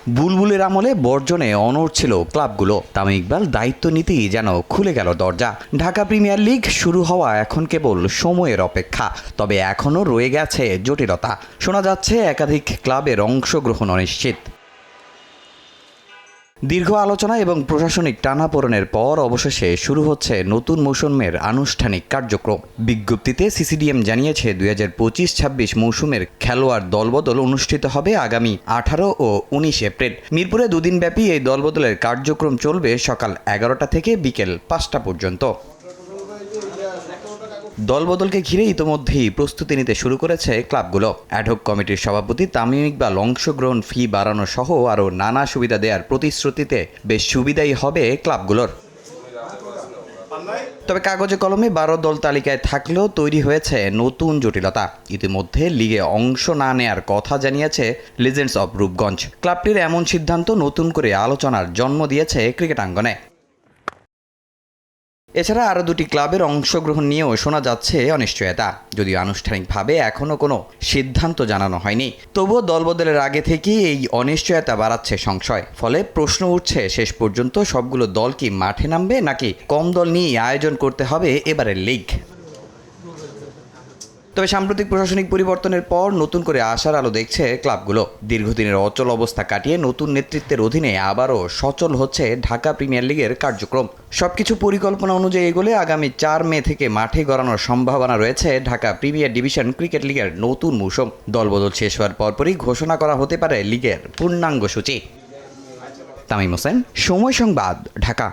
বুলবুলের আমলে বর্জনে অনড় ছিল ক্লাবগুলো। তামিম ইকবাল দায়িত্ব নিতেই যেন খুলে গেল দরজা। ঢাকা প্রিমিয়ার লিগ শুরু হওয়া এখন কেবল সময়ের অপেক্ষা, তবে এখনও রয়ে গেছে জটিলতা। শোনা যাচ্ছে একাধিক ক্লাবের অংশগ্রহণ অনিশ্চিত। দীর্ঘ আলোচনা এবং প্রশাসনিক টানাপোড়েনের পর অবশেষে শুরু হচ্ছে নতুন মৌসুমের আনুষ্ঠানিক কার্যক্রম। বিজ্ঞপ্তিতে সিসিডিএম জানিয়েছে 2025-26 মৌসুমের খেলোয়াড় দলবদল অনুষ্ঠিত হবে আগামী 18 ও 19 এপ্রিল। মিরপুরে দুদিনব্যাপী এই দলবদলের কার্যক্রম চলবে সকাল 11টা থেকে বিকেল 5টা পর্যন্ত। দলবদলকে ঘিরে ইতোমধ্যেই প্রস্তুতি নিতে শুরু করেছে ক্লাবগুলো। অ্যাডহক কমিটির সভাপতি তামিম ইকবাল অংশগ্রহণ ফি বাড়ানো সহ আরও নানা সুবিধা দেওয়ার প্রতিশ্রুতিতে বেশ সুবিধাই হবে ক্লাবগুলোর। তবে কাগজে কলমে 12 দল তালিকায় থাকলেও তৈরি হয়েছে নতুন জটিলতা। ইতিমধ্যে লিগে অংশ না নেয়ার কথা জানিয়েছে লিজেন্ডস অব রূপগঞ্জ। ক্লাবটির এমন সিদ্ধান্ত নতুন করে আলোচনার জন্ম দিয়েছে ক্রিকেটাঙ্গনে। এছাড়া আরও দুটি ক্লাবের অংশগ্রহণ নিয়েও শোনা যাচ্ছে অনিশ্চয়তা। যদিও আনুষ্ঠানিকভাবে এখনও কোনো সিদ্ধান্ত জানানো হয়নি, তবুও দলবদলের আগে থেকেই এই অনিশ্চয়তা বাড়াচ্ছে সংশয়। ফলে প্রশ্ন উঠছে, শেষ পর্যন্ত সবগুলো দল কি মাঠে নামবে, নাকি কম দল নিয়েই আয়োজন করতে হবে এবারের লিগ? তবে সাম্প্রতিক প্রশাসনিক পরিবর্তনের পর নতুন করে আশার আলো দেখছে ক্লাবগুলো। দীর্ঘদিনের অচল অবস্থা কাটিয়ে নতুন নেতৃত্বের অধীনে আবারও সচল হচ্ছে ঢাকা প্রিমিয়ার লিগের কার্যক্রম। সবকিছু পরিকল্পনা অনুযায়ী এগোলে আগামী 4 মে থেকে মাঠে গড়ানোর সম্ভাবনা রয়েছে ঢাকা প্রিমিয়ার ডিভিশন ক্রিকেট লিগের নতুন মৌসুম। দলবদল শেষ হওয়ার পরপরই ঘোষণা করা হতে পারে লিগের পূর্ণাঙ্গ সূচি। তামিম হোসেন, সময় সংবাদ, ঢাকা।